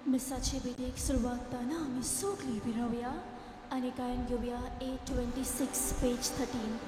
मिसाचे बेटेक सुरवात करताना आम्ही सगळी बिरावया आणि गायन घेऊया 826 page 13.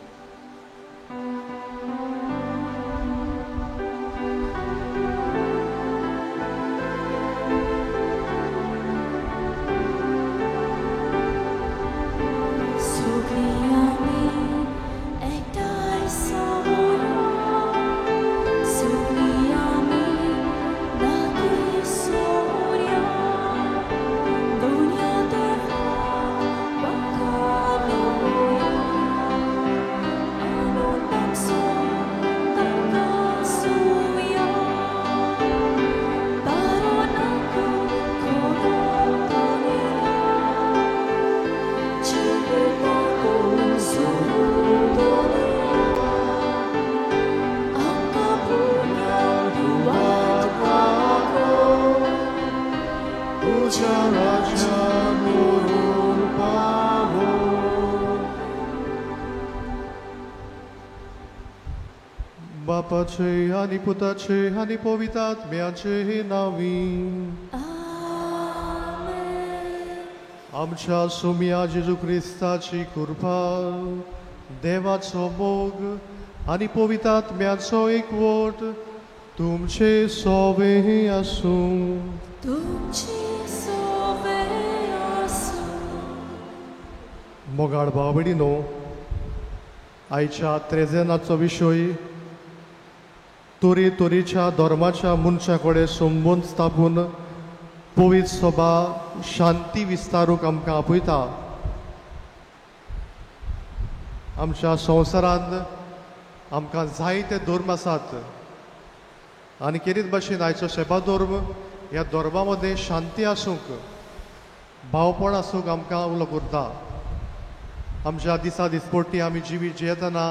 Bapace ani putace ani powitatmiace nawi. Amen. Amcia sumia Jezu Chrystaci kurpa, Devaco Bog, ani powitatmiaco ikvot, tumce sove asum. Tumci soveasu. मोगाळ भावबडिनो, आयच्या त्रेजेनाचो विशय तोरेच्या धर्माच्या मनशा कडेन संबंद स्थापून पवित्र सभा शांती विस्तारूक आमकां आपयता. आमच्या संवसारांत आमकां जायते धर्म आसात आनी केरीत भाशेन आयचो सेबा धर्म ह्या धर्मा मदें शांती आसूंक भावपण आसूंक आमकां उलो करता. आमच्या दिसा दिसपट्टी आमी जिवीत जियेतना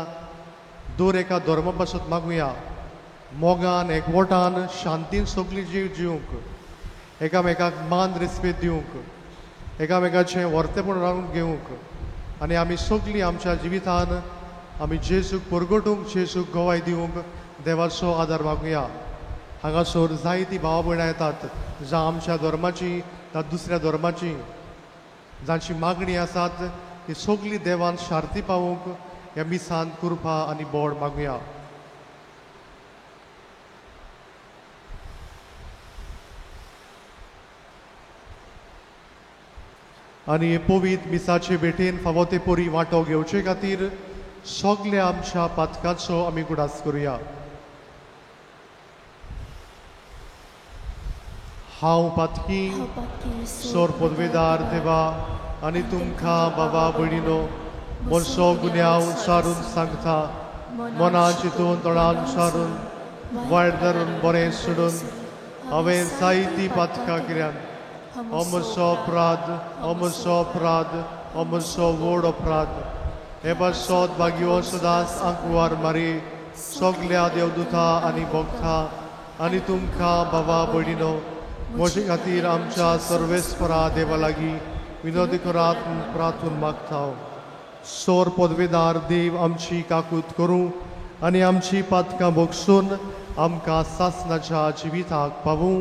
दर एका धर्मा पासत मागुया मोगान एकवटान शांतीन सगळी जीव जिवंक, एकामेकाक मान रिस्पेद दिवंक, एकामेकाचें वर्तेपण रावून घेवंक आनी आमी सगळीं आमच्या जिवितान आमी जेजूक परगटूंक, जेजूक गोवाय दिवंक देवाचो आदार मागुया. हांगासर जायतीं भाव भयणां येतात, जावं आमच्या धर्माची ना दुसऱ्या धर्माची, जांची मागणी आसात ती सगळीं देवान शार्ती पावूंक ह्या मिसान कृपा आनी बोड मागुया. आनी हे पवित्र मिसाचे भेटेन फावो ते पोरी वांटो घेवचे खातीर सगल्या आमच्या पातकाचो आमी कुडास करुया. हांव पातकी सोर पदवेदार देवा आनी तुमकां बाबा भयणीनो मनसो गुन्यांव सारून सांगता, मनान चिंतून तोंडान सारून वायट धरून बरें सोडून हांवें जायतीं पातकां केल्यात. हो म्हजो अपराध, हो म्हजो अपराध, हो म्हजो व्हड अपराध. हे सद भाग्यो सदांच आंकवार मारी सगल्या देवदूतां आनी भक्तां आनी तुमकां बाबा भयणीनो म्हजे खातीर आमच्या सर्वेस्परा देवा लागीं विनोदी करात प्रार्थून मागता. सोर पदवेदार देव आमची काकूत करूं आनी आमची पातकां भोगसून आमकां सासणाच्या जिविताक पावूं.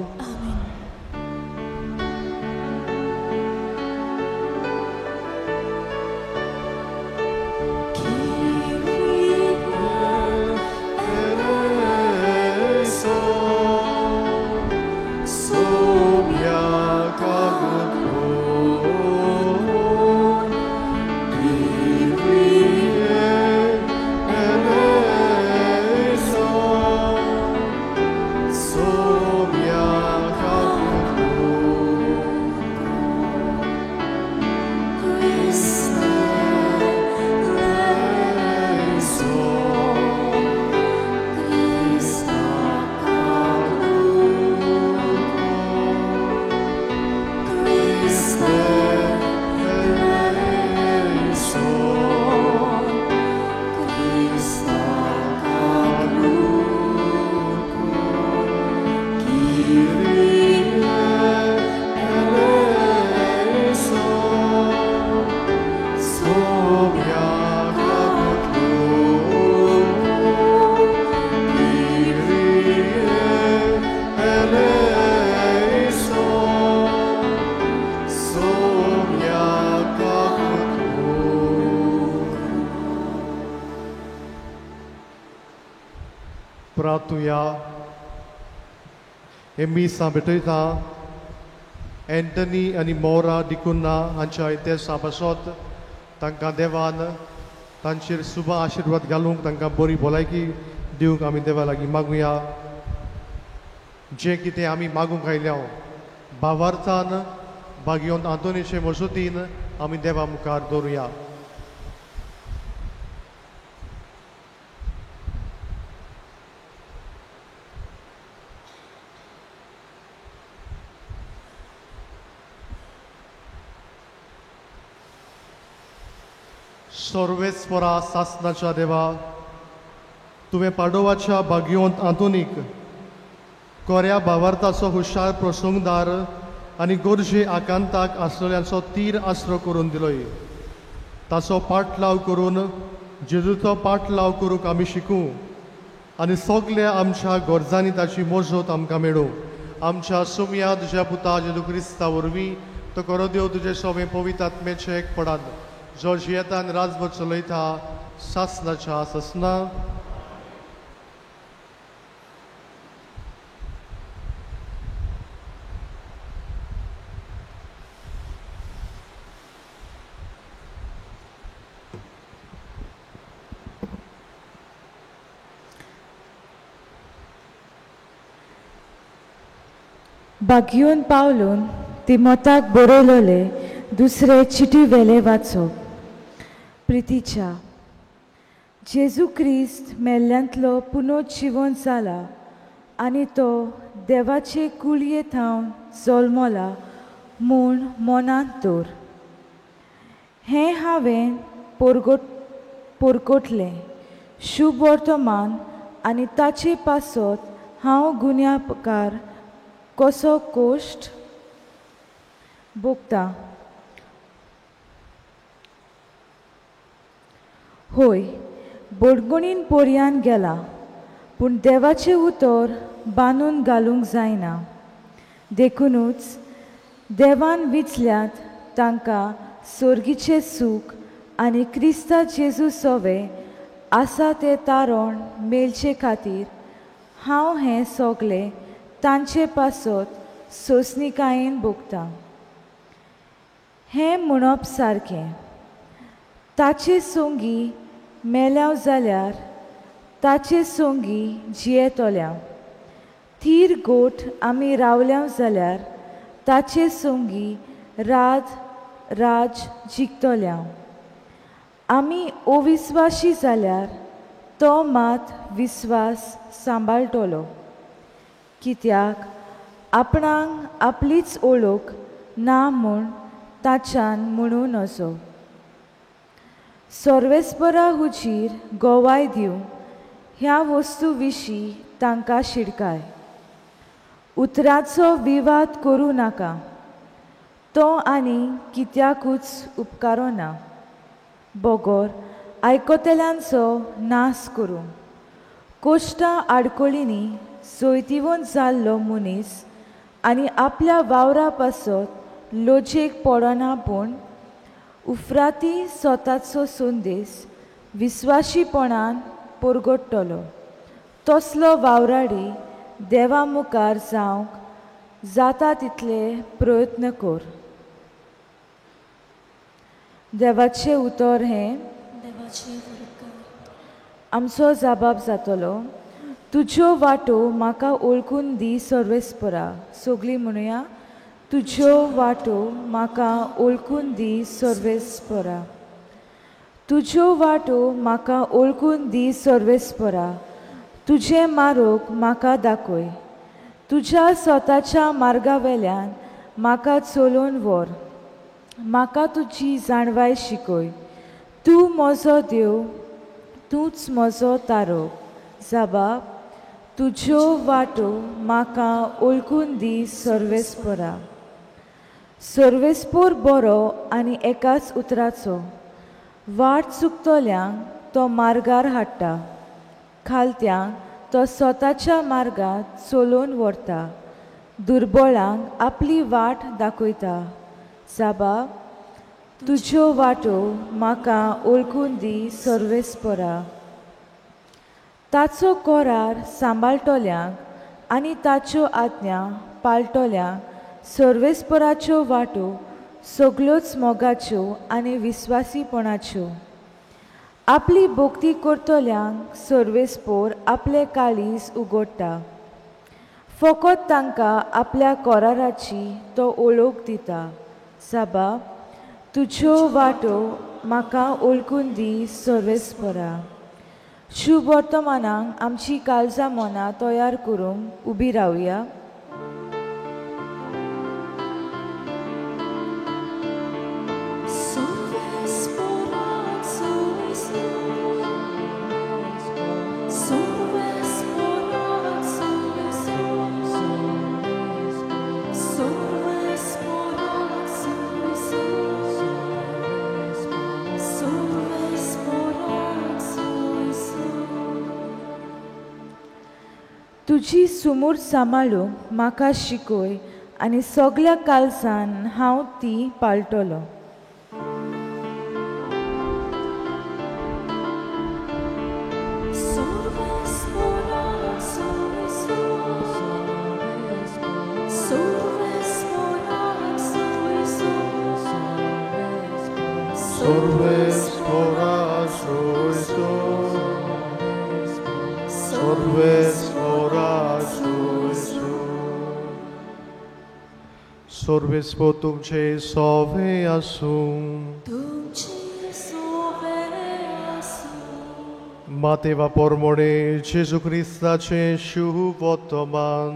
प्रार्थुया हे मीसा भेटयता एंटनी आनी मोरा डिकुन्ना हांच्या इतिहासा पासत तांकां देवान तांचेर सुबा आशिर्वाद घालूंक तांकां बरी भलायकी दिवंक आमी देवा लागीं मागुया जें कितें आमी मागूंक आयल्या भावार्थान भाग्योन आंतोनीचे मजतीन आमी देवा मुखार दवरुया सर्वेस्परा सासनाच्या देवा तुवें पाडोवाच्या भाग्योंत आंतोनीक कोऱ्या भावार्थाचो हुशार प्रसंगदार आनी गोरजे आकांताक आसलेल्यांचो तीर आसरो करून दिलोय ताचो पाटलाव करून जेजूचो पाटलाव करूंक आमी शिकूं आनी सगल्या आमच्या गरजांनी ताची मजत आमकां मेळूं आमच्या सुमया तुज्या पुता जेजू क्रिस्ता वरवीं तो करो देव तुजे सवें पवित्र आत्मेचे एक पडात जो जियेतान राजभर चलयता सासनाच्या ससना भाग्योन पावलून तिमोथाक बरयलोले दुसरे चिटी वेले वाचप प्रितीच्या जेजू क्रिस्त मेल्ल्यांतलो पुनर्जीवन जाला आनी तो देवाचे कुळयेंत हांव जल्मला म्हूण मनांत दवर हें हांवें पोरगोटलें शुभ वर्तमान आनी ताचे पासत हांव गुन्यांवकार कसो कोश्ट भोगता होय बडगणीन पोरयान गेला पूण देवाचें उतर बांदून घालूंक जायना देखूनच देवान विचल्यात तांकां सर्गीचें सूख आनी क्रिस्ता जेजू सवे आसा तें तारण मेलचे खातीर हांव हें सगलें तांचे पासत सोंसणिकायेन भोगता हें म्हणप सारकें ताचे सोंगी मेल्याव जाल्यार ताचे सोंगी जियेतोल्या थीर गोठ आमी रावल्या जाल्यार ताचे सोंगी राज जिखतोल्या आमी अविस्वासी जाल्यार तो मात विस्वास सांबाळटलो कित्याक आपणाक आपलीच ओळख ना म्हूण ताच्यान म्हणून नजो सर्वेस्परा हुजीर गोवाय दिवं ह्या वस्तू विशीं तांकां शिडकाय उतराचो विवाद करूं नाका तो आनी कित्याकूच उपकारो ना बोगोर आयकोतेल्यांचो नाश करूं कोश्टां आडकोळींनी सोयतीवन जाल्लो मनीस आनी आपल्या वावरा पासत लोजेक पडना पूण उफराती स्वताचो संदेश विस्वाशीपणान पोरगोडटलो तसलो वावराडी देवा मुखार जावंक जाता तितले प्रयत्न कर देवाचें उतर हें देवाचे वरकर आमचो जबाब जातलो तुज्यो वाटो म्हाका ओळखून दी सर्वेस्परा सगळीं म्हणुया तुज्यो वाटो म्हाका ओळखून दी सर्वेस्परा तुज्यो वाटो म्हाका ओळखून दी सर्वेस्परा तुजें मार्ग म्हाका दाखय तुज्या स्वताच्या मार्गा वेल्यान म्हाका चलोवन व्हर म्हाका तुजी जाणवाय शिकय तूं म्हजो देव तूंच म्हजो तारो जबाब तुज्यो वाटो म्हाका ओळखून दी सर्वेस्परा सर्वेस्पोर बरो आनी एकाच उतराचो वाट चुकतल्यांक तो मार्गार हाडटा खालत्यांक तो स्वताच्या मार्गांत चलोवन व्हरता दुर्बळांक आपली वाट दाखयता जबाब तुज्यो वाटो म्हाका ओळखून दी सर्वेस्परा ताचो कोरार सांबाळटोल्यांक आनी ताच्यो आज्ञा पाळटोल्यांक सर्वेस्पराच्यो वाटो सगळ्योच मोगाच्यो आनी विस्वासीपणाच्यो. आपली भोक्ती करतल्यांक सर्वेस्पोर आपले काळीज उगडटा. फकत तांकां आपल्या कोराराची तो ओळख दिता. साबा, तुज्यो वाटो म्हाका ओळखून दी सर्वेस्परा. शुभ वर्तमानाक आमची काळजां मनां तयार करूंक उबी रावया. तुजी सुमूर सांबाळूंक म्हाका शिकय आनी सगळ्या काळजान हांव ती पाळटलो. Sorvespo तुमचे सोवे आसूं. Mateva pormone Jesu Christaचे शुभ वर्तमान.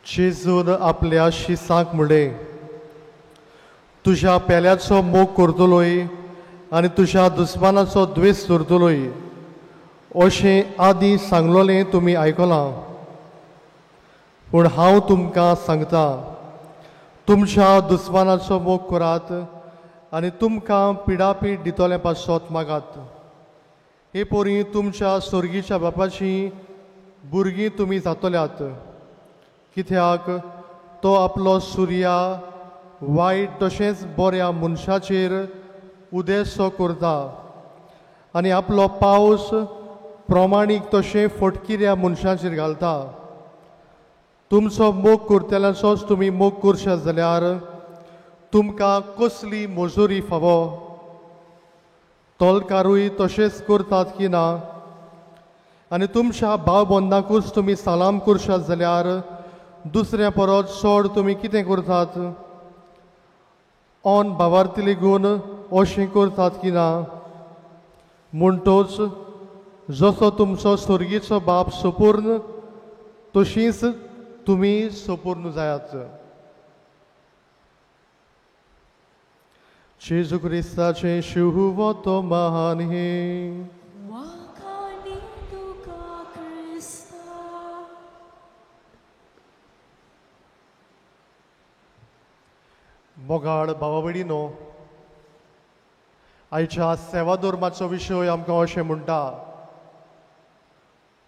जेजून आपल्या शिसांक म्हणलें, तुज्या पेल्याचो मोग करतलोय आनी तुज्या दुस्मानाचो द्वेस धरतलोय अशें आदीं सांगलोलें तुमी आयकलां. पूण हांव तुमकां सांगता, तुमच्या दुस्मानाचो मोग करात आनी तुमकां पिडापीड दितले पासत मागात. हे पोरी तुमच्या स्वर्गीच्या बापाची भुरगीं तुमी जातल्यात. कित्याक तो आपलो सुर्या वायट तशेंच बऱ्या मनशाचेर उदेसो करता आनी आपलो पावस प्रमाणीक तशें फटकिऱ्या मनशाचेर घालता. तुमचो मोग करतल्याचोच तुमी मोग करशात जाल्यार तुमकां कसली मजुरी फावो? तोलकारूय तशेंच करतात की ना? आनी तुमच्या भाव बंदाकूच तुमी सलाम करशात जाल्यार दुसऱ्या परस चड तुमी कितें करतात? ऑन भावार्थी लेगून अशें करतात की ना? म्हणटोच जसो तुमचो स्वर्गीचो बाप सपूर्ण तशींच तुमी सपूर्ण जायात. जेजू क्रिस्ताचे शुभ वर्तमान हे. मोगाळ भावा भयणीनो, आयच्या सेवा धर्माचो विशय आमकां अशें म्हणटा,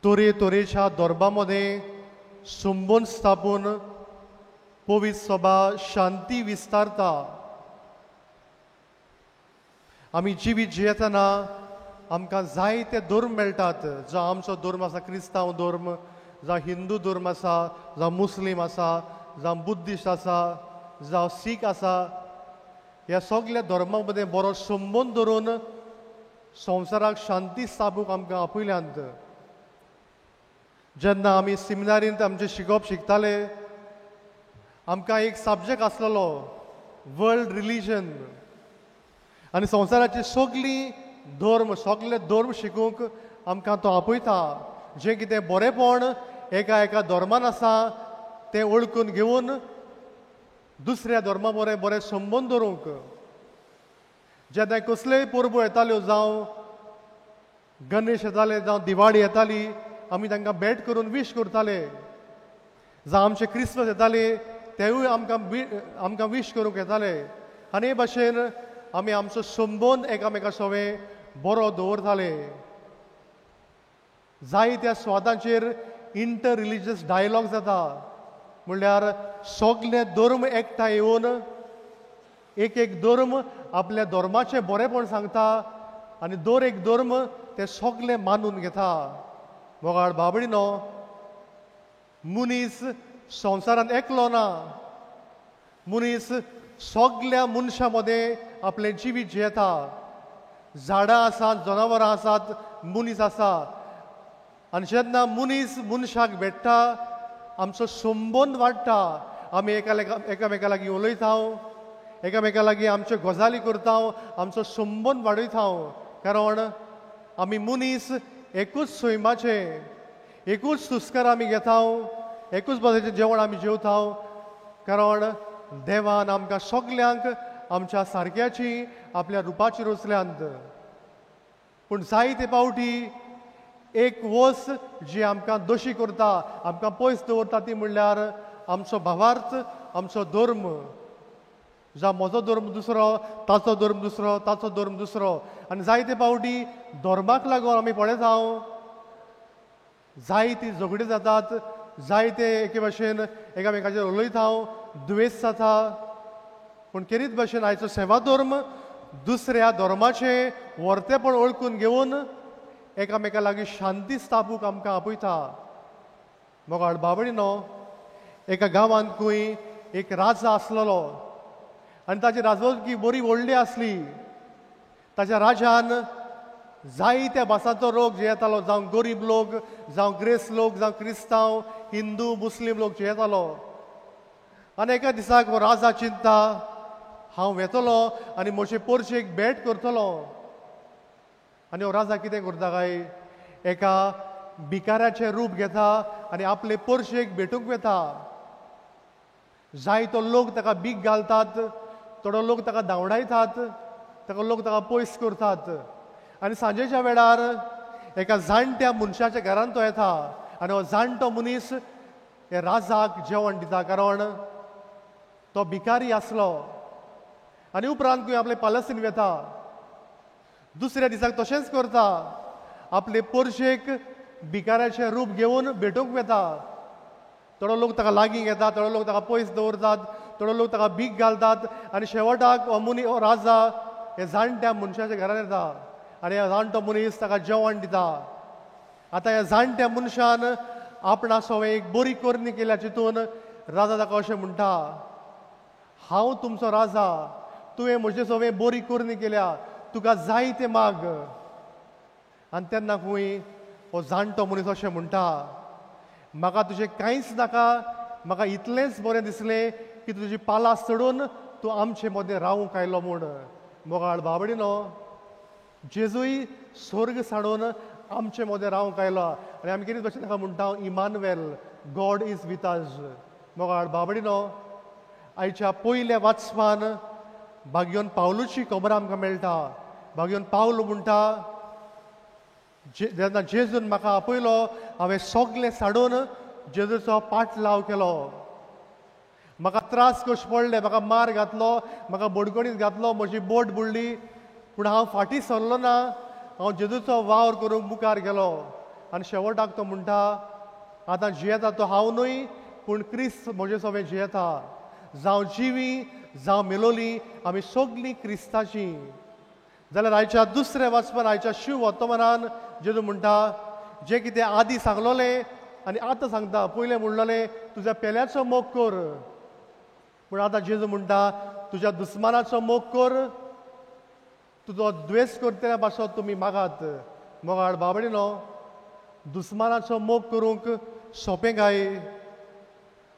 तरेतरेच्या धर्मा मदें संबंद स्थापून पवित्र सभा शांती विस्तारता. आमी जिवीत जियेतना आमकां जायते धर्म मेळटात. जावं आमचो धर्म आसा क्रिस्तांव धर्म, जावं हिंदू धर्म आसा, जावं मुस्लीम आसा, जावं बुद्धिस्ट आसा, जावं सीख आसा. ह्या सगळ्या धर्मा मदें बरो संबंद धरून संवसाराक शांती स्थापूंक आमकां आपयल्यांत. जेन्ना आमी सेमिनारींत आमचें शिकप शिकताले, आमकां एक सब्जेक्ट आसलेलो वर्ल्ड रिलीजन. आनी संवसाराची सगळे धर्म शिकूंक आमकां तो आपयता. जें कितें बरेंपण एका धर्मान आसा तें वळखून घेवन दुसऱ्या धर्मा बरें संबंद दवरूंक. जेन्ना कसलेय परबो येताल्यो, जावं गणेश येताले, जावं दिवाळी येताली, आमी तांकां भेट करून विश करताले. जावं आमचे क्रिसमस येताले, तेवूय आमकां विश करूंक येताले. आनी हे भाशेन आमी आमचो संबंद एकामेका सोबे बरो दवरताले. जायत्या स्वादांचेर इंटर रिलिजियस डायलॉग जाता. म्हणल्यार सगळे धर्म एकठांय येवन एक धर्म आपल्या धर्माचे बरेपण सांगता आनी दर एक धर्म ते सगळे मानून घेता. मोगाळ बाबडीनो, मनीस संवसारांत एकलो ना. मनीस सगळ्या मनशां मदें आपलें जिवीत जियेता. झाडां आसात, जनावरां आसात, मनीस आसा. आनी जेन्ना मनीस मनशाक भेटता आमचो संबंद वाडटा. आमी एकामेका लागीं उलयता, एकामेका लागीं आमच्यो गजाली करता, आमचो संबंद वाडयता. कारण आमी मनीस एकूच सैमाचे, एकूच सुस्कार आमी घेता, एकूच भशेचें जेवण आमी जेवता. कारण देवान आमकां सगल्यांक आमच्या सारक्याची आपल्या रुपाची रचल्यांत. पूण जायते पावटी एक वस जी आमकां दोशी करता, आमकां पयस दवरता ती म्हणल्यार आमचो भावार्थ, आमचो धर्म. जावं म्हजो धर्म दुसरो, ताचो धर्म दुसरो, ताचो धर्म दुसरो. आनी जायते पावटी धर्माक लागून आमी पळयता जायती झगडी जातात, जायते एके भाशेन एकामेकाचेर उलयता, दुयेंस जाता. पूण खेरीत भाशेन आयचो सेवा धर्म दुसऱ्या धर्माचे वर्तेपण वळखून घेवन एकामेका लागीं शांती स्थापूंक आमकां आपयता. मोगाळ बाबडीनो, एका गांवांत खंय एक राजा आसलेलो आनी ताची राजवटी बरी व्हडली आसली. ताच्या राजान जायत्या भासाचो लोक जे येतालो, जावं गरीब लोक, जावं ग्रेस लोक, जावं क्रिस्तांव, हिंदू, मुस्लीम लोक जे येतालो. आनी एका दिसाक हो राजा चिंतता, हांव वेतलो आनी म्हजे पोरशेक भेट करतलो. आनी हो राजा कितें करता काय, एका भिकाऱ्याचें रूप घेता आनी आपले पोरशेक भेटूंक वेता. जायतो लोक ताका भीक घालतात, थोडो लोक ताका धांवडायतात, लोक ताका पयस करतात. आनी सांजेच्या वेळार एका जाणट्या मनशाच्या घरांत तो येता आनी हो जाणटो मनीस हे राजाक जेवण दिता. कारण तो भिकारी आसलो. आनी उपरांत खंय आपले पालसीन वेता. दुसऱ्या दिसाक तशेंच करता, आपले पोरशेक भिकाऱ्याचें रूप घेवन भेटूंक वेता. थोडो लोक ताका लागीं घेता, थोडो लोक ताका पयस दवरतात, थोडो लोक ताका भीक घालतात. आनी शेवटाक हो राजा हे जाणट्या मनशाच्या घरांत येता आनी हो जाणटो मनीस ताका जेवण दिता. आतां ह्या जाणट्या मनशान आपणा सवय एक बरी करणी केल्या चिंतून राजा ताका अशें म्हणटा, हांव तुमचो राजा, तुवें म्हजे सवय बरी करणी केल्या, तुका जाय तें माग. आनी तेन्ना खंय हो जाणटो मनीस अशें म्हणटा, म्हाका तुजें कांयच नाका, म्हाका इतलेंच बरें दिसलें की तुजी पालां चडून तूं आमचे मदें रावूंक आयलो म्हूण. मोगाळ बाबडीनो, जेजूय स्वर्ग साडून आमचे मदें रावूंक आयलो आनी आमी कितें भशेन ताका म्हणटा, Emmanuel, God is with us. मोगाळ बाबडीनो, आयच्या पयल्या वाचपान भाग्योन पावलूची खबर आमकां मेळटा. भाग्योन पावल म्हणटा, जेन्ना जेजून म्हाका आपयलो हांवें सगळें साडून जेजूचो पाटलाव केलो. म्हाका त्रास कशे पडले, म्हाका मार घातलो, म्हाका बडगणीत घातलो, म्हजी बोट बुडली, पूण हांव फाटीं सरलो ना. हांव जेजूचो वावर करूंक मुखार गेलो. आनी शेवटाक तो म्हणटा, आतां जियेता तो हांव न्हय, पूण क्रिस्त म्हजे सवें जियेता. जावं जिवी जावं मेलोली, आमी सगळीं क्रिस्ताचीं. जाल्यार आयच्या दुसऱ्या वाचपान, आयच्या शिव वर्तमानान जेजू म्हणटा, जें कितें आदीं सांगलोलें आनी आतां सांगता, पयलें म्हणलोलें तुज्या पेल्याचो मोग कर, पूण आतां जेजू म्हणटा तुज्या दुस्मानाचो मोग कर, तुजो द्वेस करतल्या भाशेन तुमी मागात. मोगाळ बाबडीनो, दुस्मानाचो मोग करूंक सोंपें काय?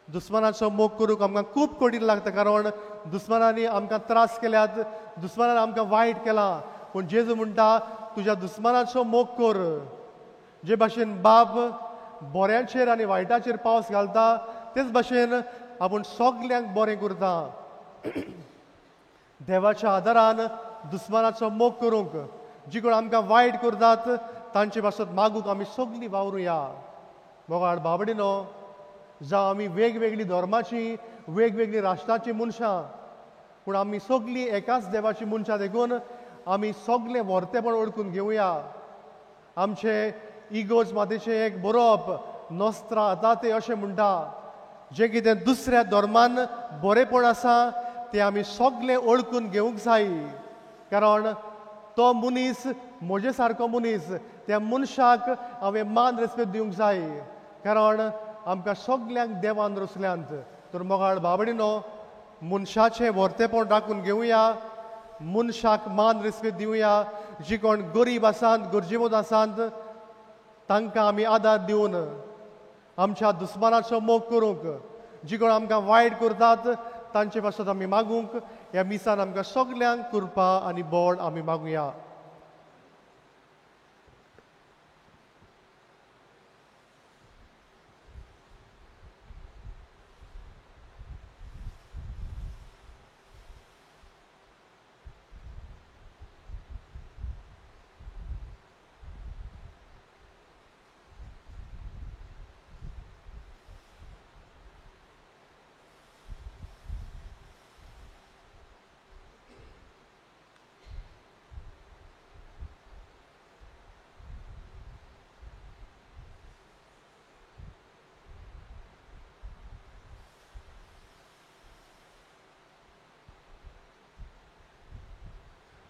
दुस्मानाचो मोग करूंक आमकां खूब कठीण लागता. कारण दुस्मानांनी आमकां त्रास केल्यात, दुस्मानान आमकां वायट केलां. पूण जेजू म्हणटा तुज्या दुस्मानाचो मोग कर. जे भाशेन बाब बऱ्यांचेर आनी वायटाचेर पावस घालता, तेच भाशेन आपूण सगल्यांक बरें करता. देवाच्या आदारान दुस्मानाचो मोग करूंक, जी कोण आमकां वायट करतात तांचे पासत मागूंक आमी सगळीं वावरुया. मोगाळ बाबडीनो, जावं आमी वेगवेगळी धर्माची, वेगवेगळी राष्ट्राची मनशां, पूण आमी सगळीं एकाच देवाची मनशां देखून आमी सगळें वर्तेपण ओळखून घेवया. आमचे इगोज मातेचें एक बरोवप नोस्त्रा आतां ते अशें म्हणटा, जें कितें दुसऱ्या धर्मान बरेंपण आसा ते आमी सगळे ओळखून घेवंक जाय कारण तो मनीस म्हजे सारको मनीस त्या मनशाक हांवें मान रेस्पेद दिवंक जाय कारण आमकां सगल्यांक देवान रचल्यांत तर मोगाळ बाबडीनो मनशाचें व्हरतेपण राखून घेवया मनशाक मान रेस्पेद दिवया जी कोण गरीब आसात गरजेवंत आसात तांकां आमी आदार दिवन आमच्या दुस्मानाचो मोग करूंक जी कोण आमकां वायट करतात तांचे पासून आमी मागूंक ह्या मिसान आमकां सगल्यांक कृपा आनी बोड आमी मागुया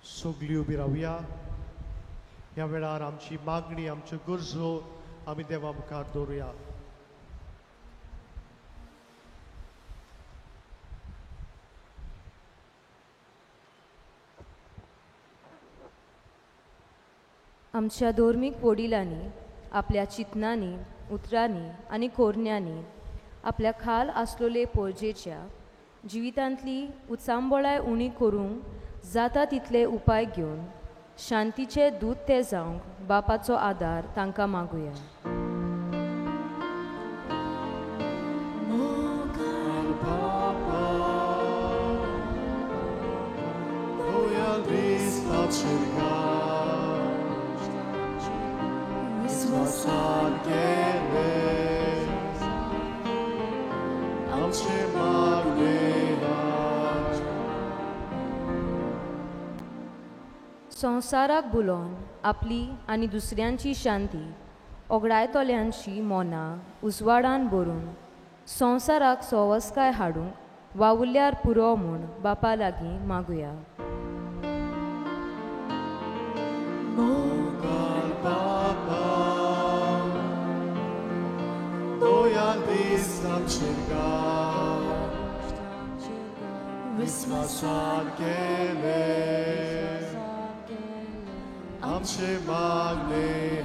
सगळीं उबी रावया ह्या वेळार आमची मागणी आमच्यो गरजो आमी देवा मुखार दवरुया आमच्या धर्मीक वडिलांनी आपल्या चिंतनांनी उतरांनी आनी कोरण्यांनी आपल्या खाल आसलोले पोरजेच्या जिवितांतली उचांबळाय उणी करूंक जाता तितले उपाय घेवन शांतीचे दूत ते जावंक बापाचो आदार तांकां मागुया संवसाराक बुलोवन आपली आनी दुसऱ्यांची शांती ओगडायतोल्यांची मोना उजवाडान भरून संवसाराक सोवस्काय हाडूंक वावुरल्यार पुरो म्हूण बापा लागीं मागुया विस्वासान केले आमचे मागणे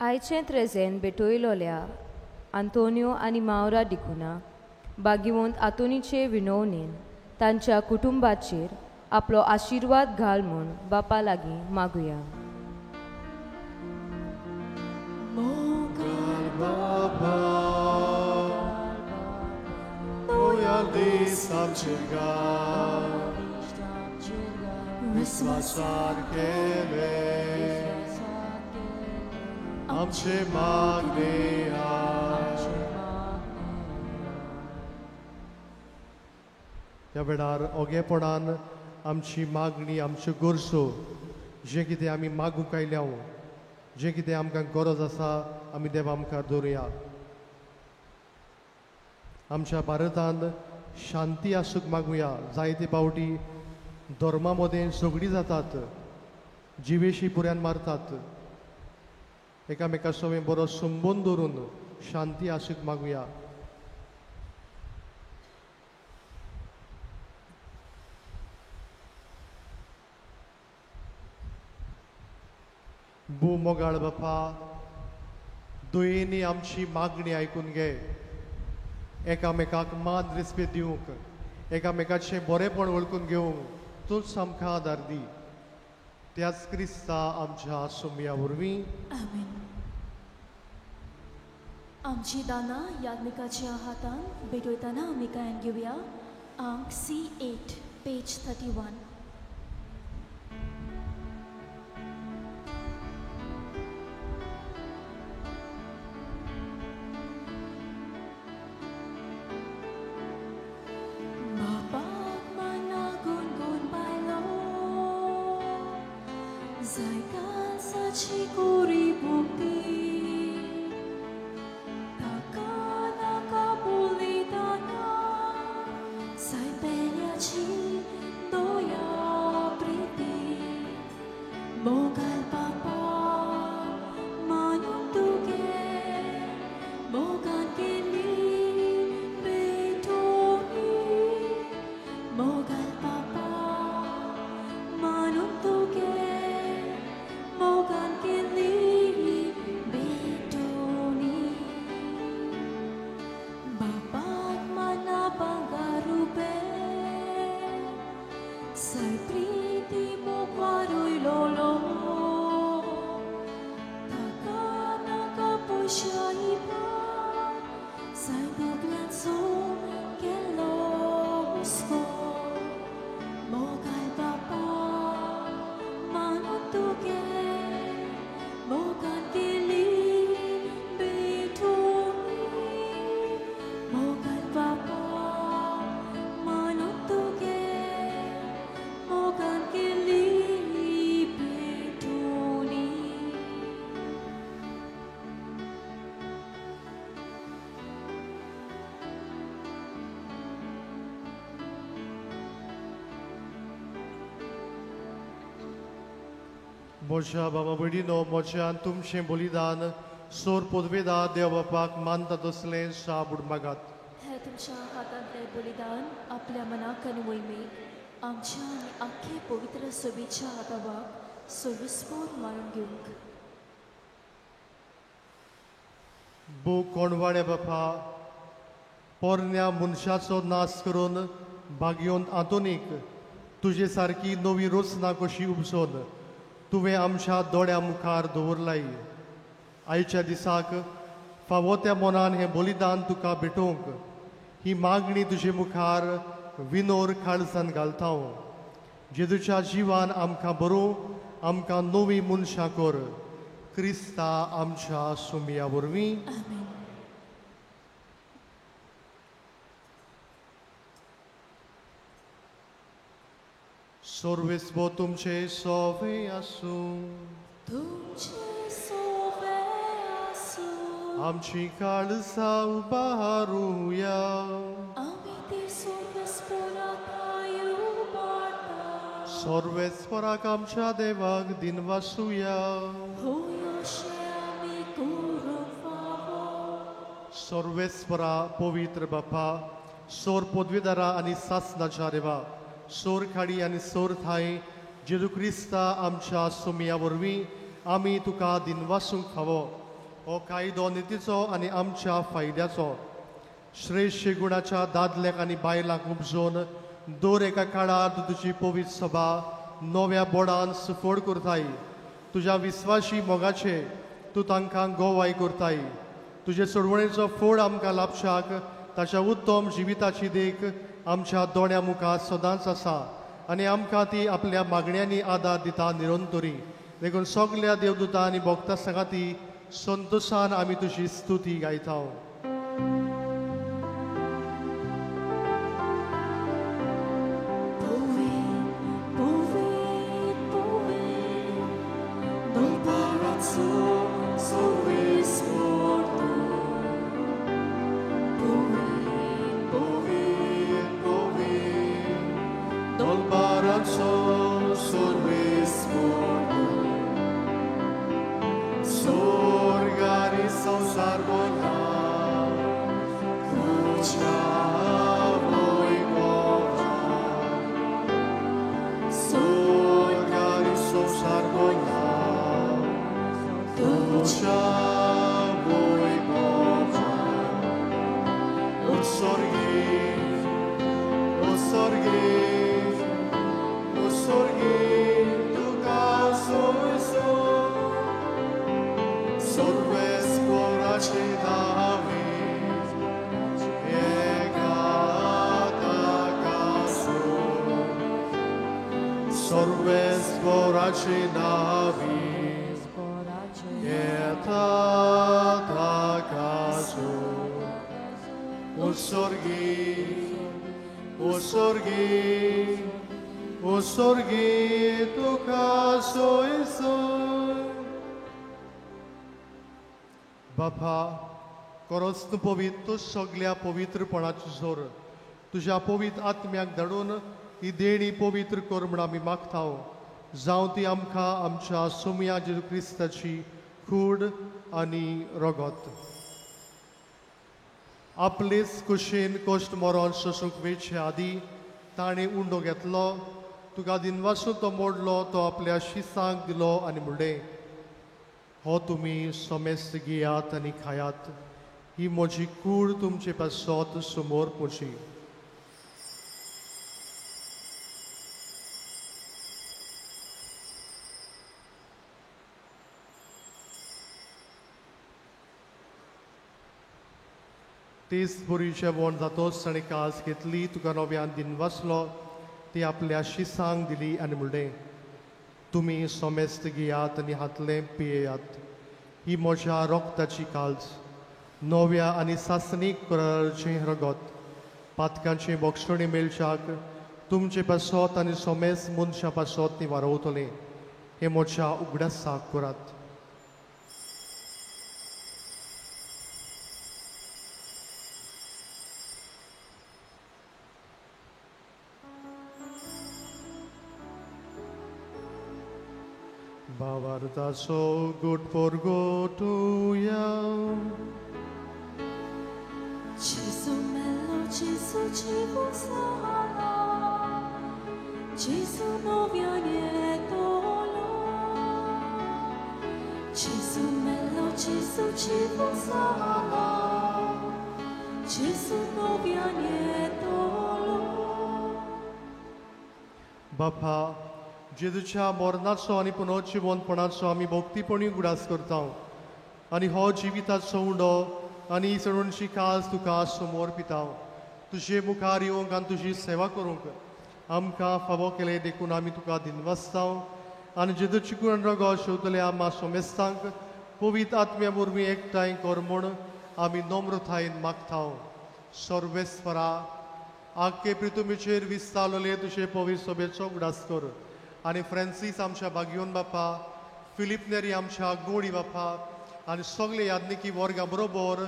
आयचें त्रेजेन भेटयलोल्या आंतोनियो आनी मावरा डिकुना बागिवंत आतोनीचे विणवणेन तांच्या कुटुंबाचेर आपलो आशिर्वाद घाल म्हूण बापा लागीं मागुया विस्वासान केले आमचे मागणे ह्या वेळार ओगेपणान आमची मागणी आमच्यो गरजो जे कितें आमी मागूंक आयल्या जे कितें आमकां गरज आसा आमी देवा मुखार दवरुया आमच्या भारतांत शांती आसूंक मागुया जायते फावटी धर्मा मदें झगडीं जातात जिवेशी पुऱ्यान मारतात एकामेका सोबे बरो संबंद दवरून शांती आसूंक मागुया भू मोगाळ बापा दुयेंनी आमची मागणी आयकून घे एकामेकाक मान रेस्पेद दिवंक एकामेकाचें बरेंपण वळखून घेवंक तूंच आमकां आदार दी त्याच क्रिस्ता आमच्या सोमया वरवीं आमेन आमची दाना याज्ञिकाच्या हातान भेटयतना आमी गायन घेवया अंक C8 page 31 Cikuri bukti takkan kabul म्हज्या बाबा भयणीनो, म्हज्यान तुमचें बलिदान सोर पदवेदा देव बापाक मानता तसलें शाबूड मागात. हे तुमच्या हातांतलें बलिदान आपल्या मनाक आनी मोहिमेक आमच्या आनी आख्खे पवित्र सभेच्या हातावाक सर्वस्पोर मारून घेवंक. बो कोणवाडे बापा, पोरण्या मनशाचो नाश करून भाग्योन आतोनीक तुजे सारकी नवी रोचना कशी उपसून तुवें आमच्या दोळ्या मुखार दवरलाई. आयच्या दिसाक फावो त्या मनान हें बलिदान तुका भेटोवंक ही मागणी तुजे मुखार विनोर काळजान घालता हांव. जेजूच्या जिवान आमकां बरोव, आमकां नवी मनशां कर. क्रिस्ता आमच्या सुमया वरवीं. आमेन. सर्वेस्व तुमचे सोवे आसूं. तुमचे सोबे आसूं. आमची काळजां उबारूया. आमी ती सर्वस्पोराक पाडटा. सर्वेस्वराक आमच्या देवाक दिन वासुया. होय अशें आमी करूंक फावो. सर्वेस्वरा पवित्र बापा, सोर पदवीदारा आनी सासणाच्या देवा, सोर खाडी आनी सोर थाय, जेजू क्रिस्ता आमच्या सुमया वरवीं आमी तुका दिनवासूंक फावो. हो कायदो नितीचो आनी आमच्या फायद्याचो. श्रेश्ठ गुणाच्या दादल्याक आनी बायलांक उपजोवन दर एका काळार तुजी पवित्र सभा नव्या बोडान सुफोड करताय. तुज्या विस्वाशी मोगाचे तूं तांकां गोवाय करताय. तुजे सोडवणेचो फोड आमकां लाभशाक ताच्या उत्तम जिविताची देख आमच्या दोळ्या मुखार सदांच आसा आनी आमकां ती आपल्या मागण्यांनी आदार दिता निरंतरी. देखून सगल्या देवदूतां आनी भक्तां सांगाती संतोशान आमी तुजी स्तुती गायता. बापा, खरोच तूं पवित्र, तूं सगल्या पवित्रपणाचो जोर तुज्या पवित्र आत्म्याक धाडून ही देणी पवित्र कर म्हण आमी मागता. जावं ती आमकां आमच्या सुमया जेजू क्रिस्ताची कूड आनी रगत. आपलेच कुशीन कश्ट मरण सोसूंक वेचे आदीं ताणें उंडो घेतलो, तुका दिनवासून तो मोडलो, तो आपल्या शिसांक दिलो आनी म्हणलें, हो तुमी सोमेस्त घेयात आनी खायात. ही म्हजी कूड तुमचे पासत समोर पोची. तेच बरी जेवण जातोच ताणें कास घेतली, तुका नव्यान दिनवासलो, ती आपल्या शिसांक दिली आनी म्हणलें, तुमी सोमेस्त घेयात आनी हातलें पियेयात. ही म्हज्या रोगताची काळज, नव्या आनी सासणीक कराराचें रगत. पातकांचे भक्षणी मेळच्याक तुमचे पासत आनी सोमेस्त मनशा पासत ती वारवतलें. हे म्हज्या उगडासाक करात. Avartaso good porgotuia. Gesù mello, Gesù ci sarà, Gesù novio nietolo. Gesù mello, Gesù ci sarà, Gesù novio nietolo. बापा जेजूच्या मरणाचो आनी पुनर्जिवनपणाचो आमी भक्तीपणी उगडास करता आनी हो जिविताचो उंडो आनी सडूणची कास तुका समोर पिता तुजे मुखार येवंक आनी तुजी सेवा करूंक आमकां फावो केले देखून आमी तुका दिनवासता आनी जेजूची कुण रगो शेवतले आम्हा सोमेस्तांक पवित्र आत्म्या वरवीं एकठांय कर म्हूण आमी नम्रतायेन मागता सर्वेस्परा आख्खे पृथ्वीचेर विस्तारलेले तुजे पवित्र सभेचो उगडास कर आनी फ्रांसीस आमच्या बागयोन बापा फिलिप नेरी आमच्या गोडी बापा आनी सगळे याज्ञिकी वर्गा बरोबर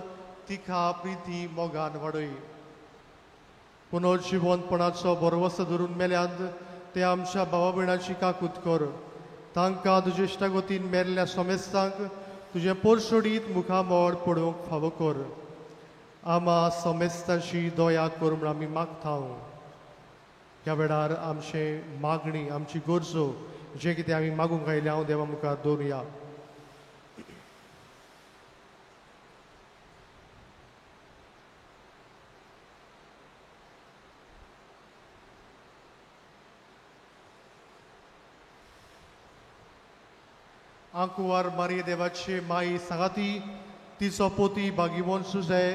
तिका प्रिती मोगान वाडय पुनर्जिवनपणाचो बरवसो धरून मेल्यांत ते आमच्या भावा भयणाची काकूत कर तांकां तुजे इश्टागतीन मेल्ल्या सोमेस्तांक तुजे पोरसोडीत मुखामोड पडोवंक फावो कर आमा सोमेस्तांची दया कर म्हूण आमी मागता ह्या वेळार आमचे मागणी आमची गरजो जे कितें आमी मागूंक आयल्या हांव देवा मुखार दवरुया आंकुवार मारी देवाचे माई सांगाती तिचो पोती बागिवोन सुजे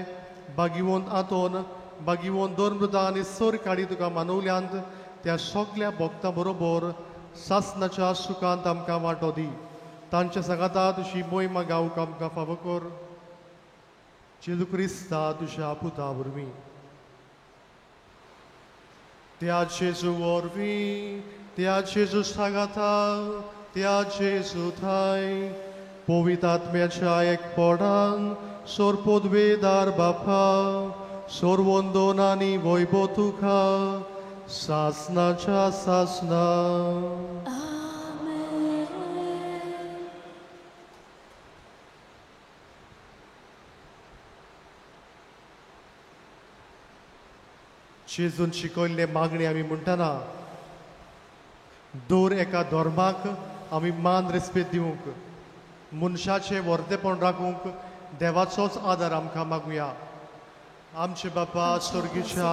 बागिवोन आतोन बागिवोन दोन आनी सोर काडी तुका मानवल्यांत त्या सगळ्या भक्तां बरोबर सासनाच्या सुखांत आमकां वांटो दी तांच्या सांगाता तुजी मोहिमा गावूंक आमकां फावो कर जेजू क्रिस्ता तुज्या पुता वरवीं त्या जेजू वरवीं त्या जेजू सांगाता त्या जेजू थंय पवित्र आत्म्याच्या एकपणान सोर पोदवेदार बापा सोर वंदन आनी वैभव तुका सासनाच्या सासना Amen. जेजून शिकयल्ले मागणी आमी म्हणटना दर एका धर्माक आमी मान रेस्पेद दिवंक मनशाचें वर्तेपण राखूंक देवाचोच आदार आमकां मागुया आमचे बापा स्वर्गीच्या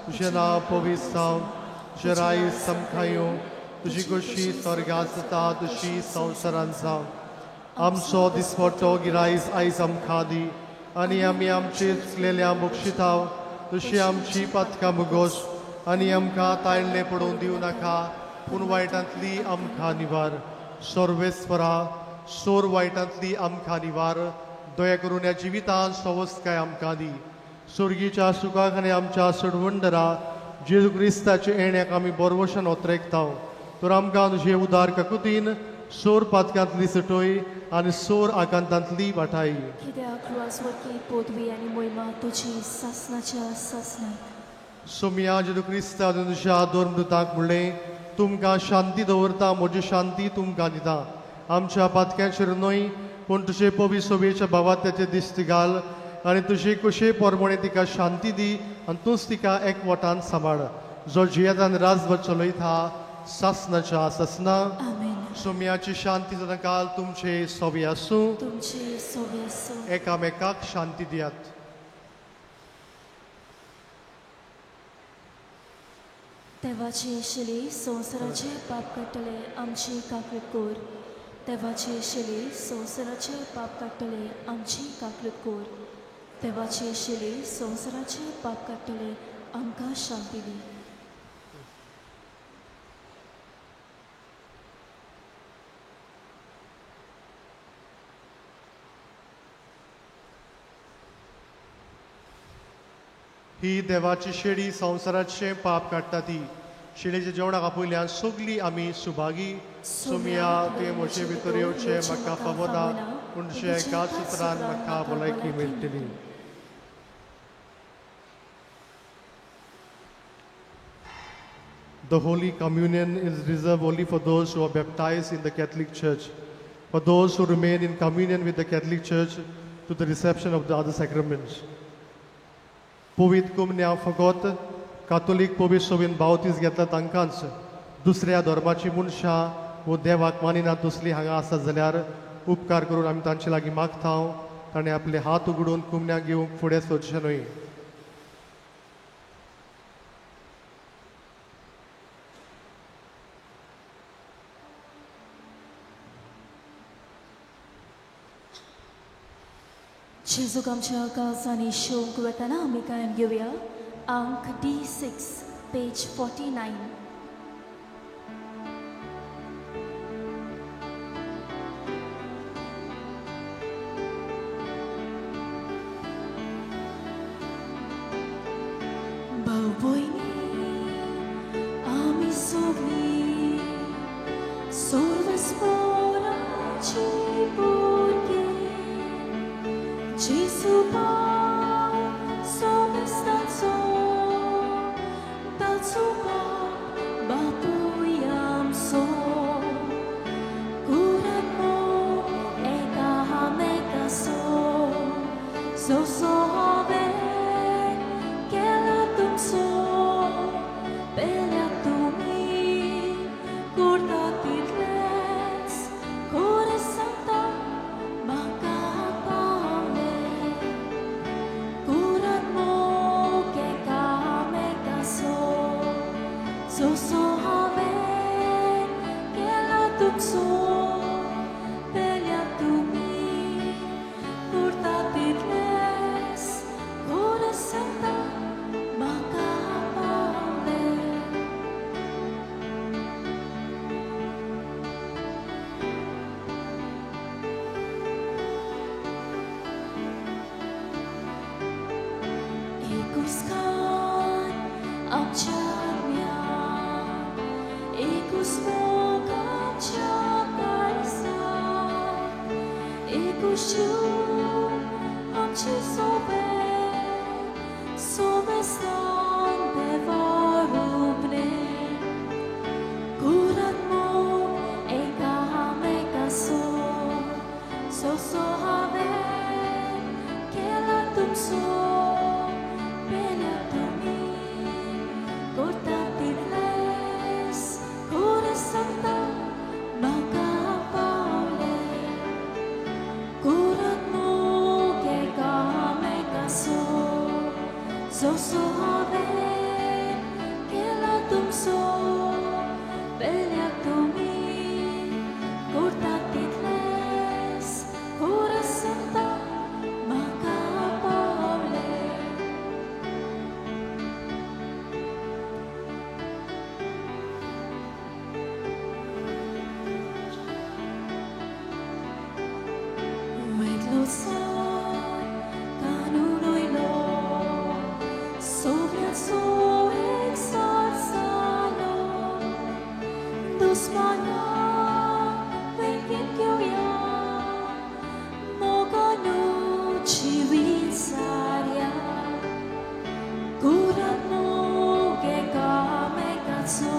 तुजें नांव पवित्र जावं तुजें राय समखायो तुजी कशी स्वर्गांत जाता तशी संवसारांत जावं आमचो दिसपट्टो गिरायस आयज आमकां दी आनी आमी आमचे चुकलेल्या बक्षितांव तशी आमची पातकां मुगोस आनी आमकां ताळणे पडोवन दिवं नाका पूण वायटांतली आमकां निवार सर्वेस्परा सोर वायटांतली आमकां निवार दया करून ह्या जिवितांत सवस्काय आमकां दी स्वर्गीच्या सुखाक आनी आमच्या सडवंडरा जेजू क्रिस्ताचे येण्याक आमी बरवशान ओतरेकता तर आमकां तुजे उदार काकुतीन सोर पातकांतली सटय आनी सोर आकांतांतली वाटाय कित्याक रुआसवरकी पोदवी आनी मोहिमा तुजी सासनाच्या सासनाक सोम्या जेजू क्रिस्ता तुज्या दोन मृतांक म्हणलें तुमकां शांती दवरता म्हजी शांती तुमकां दिता आमच्या पातक्यांचेर न्हय पूण तुजे पवित्र सभेच्या भावात त्याचे दिश्टी घाल आनी तुजे कशे परमणे तिका शांती दी आनी तूंच तिका एकवटान सांबाळ जो जियेतान राजभर चलयता सासनाच्या सासना आमेन सोम्याची शांती सदां काल तुमचे सोबे आसूं तुमची सोबी आसूं एकामेकाक शांती दियात देवाचे शिले संवसाराचे पाप काडटले आमची काकूट कोर देवाचे शिले संवसाराचे पाप काडटले आमची काकूट कोर देवाचे शिले संवसाराचे पाप काडटले आमकां शांती दी ही देवाची शेळी संवसाराचे पाप काडटा ती शेळीच्या जेवणाक आपयल्यान सगळीं आमी सुभागी सोम्या ते म्हजे भितर येवचे म्हाका फावो ना पूण तुजे एकाच उतरान म्हाका भलायकी मेळटली The Holy Communion is reserved only for those who are baptized in the Catholic Church. for those who remain in communion with the Catholic Church to the reception of the other sacraments. Pavit कुमन्या फकत कातोलीक पवित्र सोबीन बावतीस घेतला तांकांच दुसऱ्या धर्माची मनशां वो देवाक मानिनात तसली हांगा आसात जाल्यार उपकार करून आमी तांचे लागीं मागतांव ताणें आपले हात उगडून कुमन्याक घेवंक फुडें सरचें न्हय. जेजूक आमच्या काळजांनी शोक वताना आमी कायम घेवया अंक D6 पेज 49. भाव भयणी आमी सगळीं सर्वस्पराची भुरगीं Jesu Pał, sobestaco, taco bapujam so, kurat mo eka hameka so, so sobe kela tum so, pelya tumi, kurta titles, kore santa, maka so have que la tuxo pelia tu mi curtatitles cora santa macabale ikuskan amchania Ikus moga chakarsa, ikus chu amchi sobe stan bevarubne, kurat mo eka meka so have kela tum so, pela tumi, korta titles. Santa Macapale Kurat mo ke kame kaso So have ke la tum so Pelya tumi Kurta titles Kurat Santa Macapale San canuloy lo sobre so exalzalo dos mana wenkin kyoya mogano chivisaria kurano ke kame katso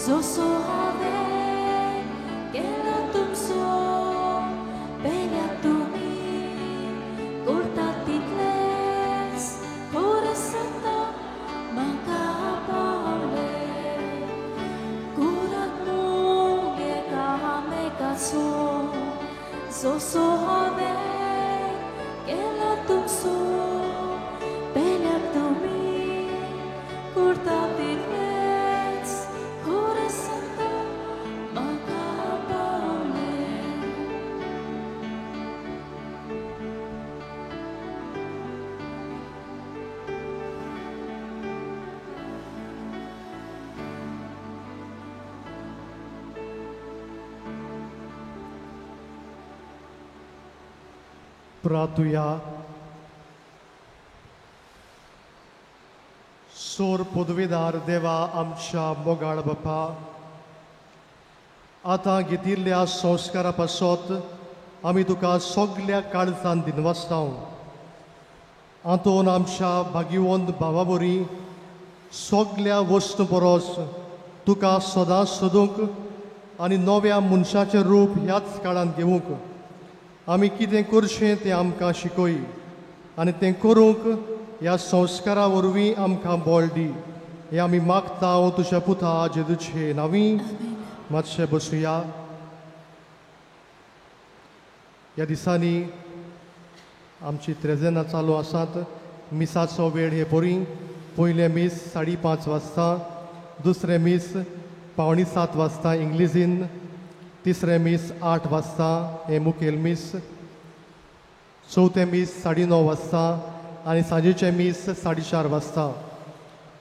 zoso have ke la tum so Bella tumi, corta titles, ora santa, macabale, curat mo, geka meka so have, que la tumso, bella tumi, corta titles, ora santa, macabale. प्रार्थूया. सोर पदवीदार देवा आमच्या मोगाळ बापा, आतां घेतिल्ल्या संस्कारा पासत आमी तुका सगल्या काळजान दिनवासतांव. हातून आमच्या भागिवंत भावा बरी सगल्या वस्तू परस तुका सदांच सोदूंक आनी नव्या मनशाचें रूप ह्याच काळांत घेवंक आमी कितें करचें तें आमकां शिकय आनी तें करूंक ह्या संस्कारा वरवीं आमकां बळ दी हें आमी मागता हांव तुज्या पुता जेजूचे नांवी. मातशें बसुया. ह्या दिसांनी आमची त्रेजेनां चालू आसात. मिसाचो वेळ हे बरी. पयलें मीस 5:30 वाजता, दुसरें मीस 6:45 वाजता इंग्लिजीन, तिसरें मीस 8 वाजता हे मुखेल मीस, चवथें मीस 9:30 वाजता आनी सांजेचें मीस 4:30 वाजता.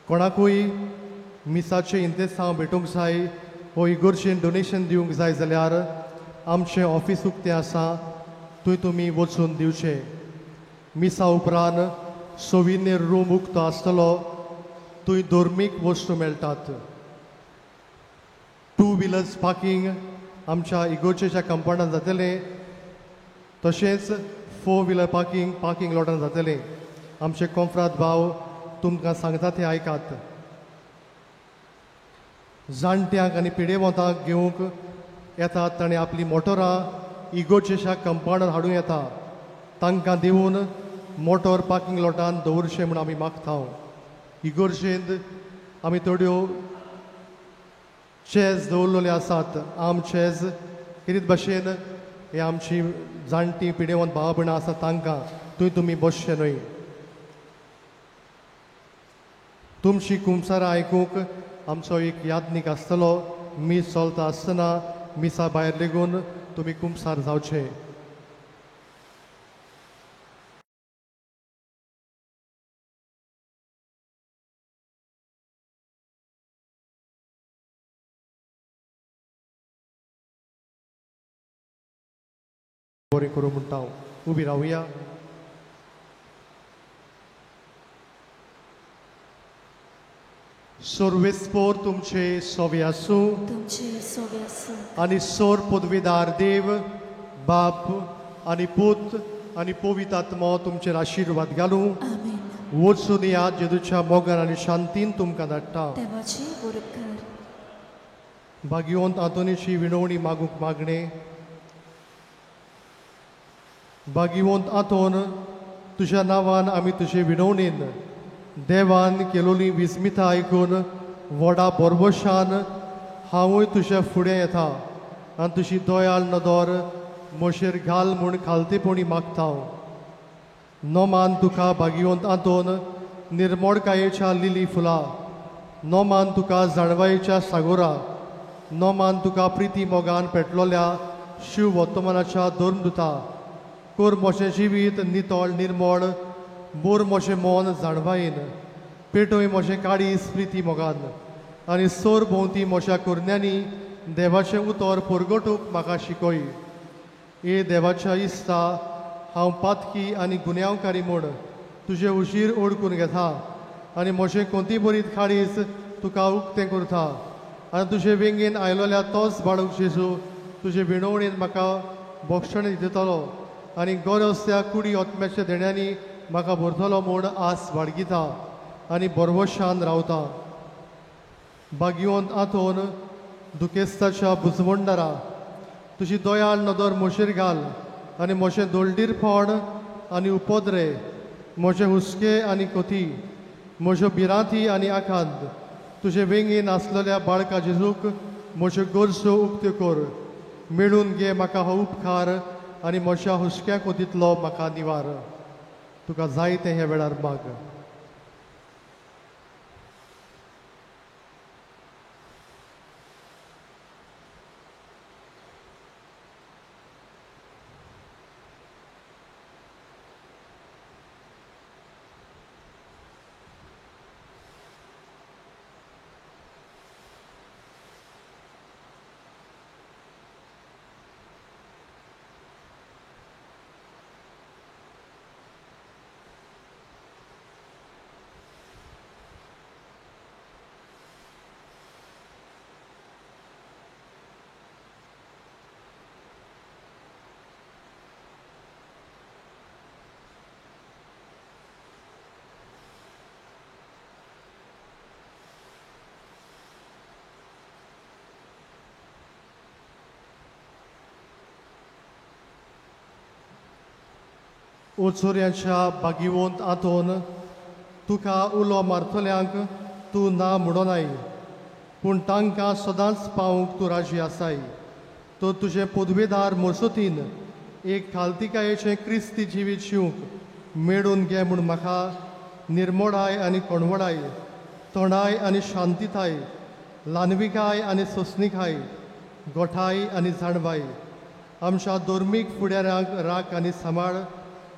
कोणाकूय मिसाचें इंतेसांव भेटूंक जाय वो इगोर्जेन डोनेशन दिवंक जाय जाल्यार आमचें ऑफिस उक्तें आसा, थंय तुमी वचून दिवचें. मिसा उपरांत सोविनीर रूम उक्तो आसतलो, थंय धर्मीक वस्तू मेळटात. 2 व्हिलर्स पार्किंग आमच्या इगोर्जेच्या कंपाउंडांत जातलें, तशेंच 4 व्हिलर पार्किंग लॉटांत जातलें. आमचे कोंफ्रात भाव तुमकां सांगता तें आयकात. जाणट्यांक आनी पिडेवंतांक घेवंक येतात ताणें आपली मोटरां इगोर्जेच्या कंपाउंडांत हाडूं येता. तांकां दिवन मोटोर पार्किंग लॉटांत दवरचें म्हूण आमी मागता. इगोर्जेंत आमी थोड्यो चॅर्स दवरलेल्यो आसात, आर्म चॅर्स. कितें भशेन हे आमची जाणटी पिडेवंत भाव भयणां आसात तांकां थंय तुमी बसचें न्हय. तुमची कुमसारां आयकूंक आमचो एक यादनीक आसतलो. मीस चलता आसतना मिसा भायर लेगून तुमी कुमसार जावचे. बरें करूं म्हणटा हांव. उबी रावया. सोर्वेस्पोर तुमचे सोवे आसूं तुमचे सोबे आसूं आनी सोर पदवीदार देव बाप आनी पूत आनी पवित्र आत्मो तुमचेर आशिर्वाद घालूं. आमेन. वचून या जेजूच्या मोगान आनी शांतीन तुमकां धाडटा. देवाची बरोबर. भाग्यवंत आंतोनीची विणवणी मागूंक मागणें. भाग्यवंत आंतोन, तुज्या नांवान आमी तुजे विणवणेन देवान केलोली विस्मितां आयकून व्हडा बोरबोशान हांवूय तुज्या फुडें येता आनी तुजी दोयाळ नदर म्हजेर घाल म्हूण खालतेपणी मागता. नोमान तुका भाग्यवंत आंतोन निर्मोळकायेच्या लिली फुलां, नोमान तुका जाणवायेच्या सागोरा, नोमान तुका प्रिती मोगान पेटलोल्या शिव वर्तमानाच्या दोर्मदुता. कोर मोशें जिवीत नितळ निर्मळ, मोर मोशें मोन जाणवायेन, पेटोय मोशें काळीज प्रिती मोगान आनी सोर भोंवती मोशा कुरण्यांनी देवाचें उतर परगटूंक म्हाका शिकय. ए देवाच्या इस्ता, हांव पातकी आनी गुन्यांवकारी म्हूण तुजे उशीर ओळखून घेता आनी मोशें कोंती बरीत काळीज तुका उक्तें करता आनी तुजे वेंगेन आयलोल्या तोच बाळूक जेजू तुजे विणवणेन म्हाका भोक्षण दितलो आनी गरज त्या कुडी ओतम्याच्या देण्यांनी म्हाका भरतलो म्हूण आस बाळगिता आनी बोरवोशान रावता. भाग्यवंत आंतोन दुखेस्ताच्या बुजवंडारा, तुजी दोयाळ नदर म्हजेर घाल आनी म्हजें दोलडीरपण आनी उपद्रे, म्हजे हुस्के आनी कोती, म्हज्यो भिरांती आनी आकांत तुजे वेंगेन आसलेल्या बाळका जेजूक म्हज्यो गरजो उक्त्यो कर. मेळून घे म्हाका हो उपकार आनी म्हज्या हुस्क्या कोतींतलो म्हाका निवार. तुका जाय तें ह्या वेळार माग. ओचोऱ्यांच्या बागिवंत आतोन तुका उलो मारतल्यांक तूं ना म्हणोनाय, पूण तांकां सदांच पावूंक तूं राजी आसाय. तो तुजे पदवेदार मसोतीन एक खालतिकायेचें क्रिस्ती जिवीत जिवंक मेळून घे म्हूण म्हाका निर्मोळाय आनी कोणवडाय, तोंडाय आनी शांतीताय, ल्हानविकाय आनी सोंसणीकाय, गोठाय आनी जाणवाय आमच्या धर्मीक फुडाऱ्यांक राख आनी सांबाळ.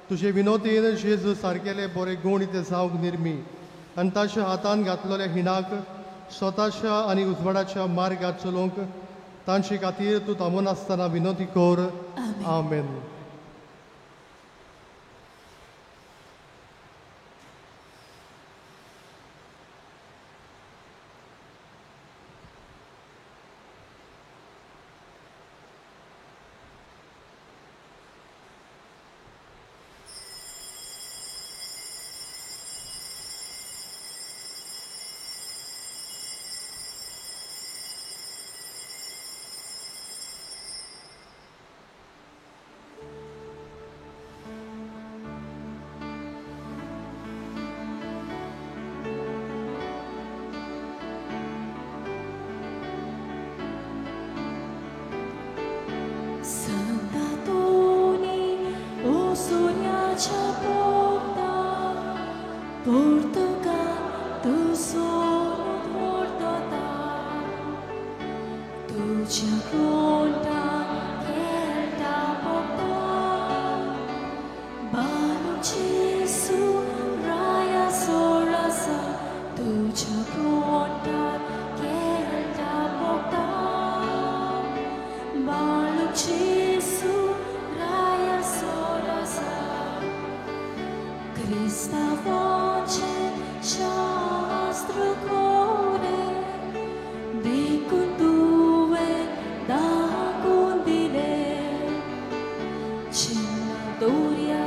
तुजे विनोदीन जेजू सारकेले बरे गूण ते जावंक निर्मी आनी ताच्या हातान घातलेल्या हिणाक स्वताच्या आनी उजवाडाच्या मार्गात चलोवंक तांचे खातीर तूं थांबून आसतना विनोदी कोर. आमेन. Gloria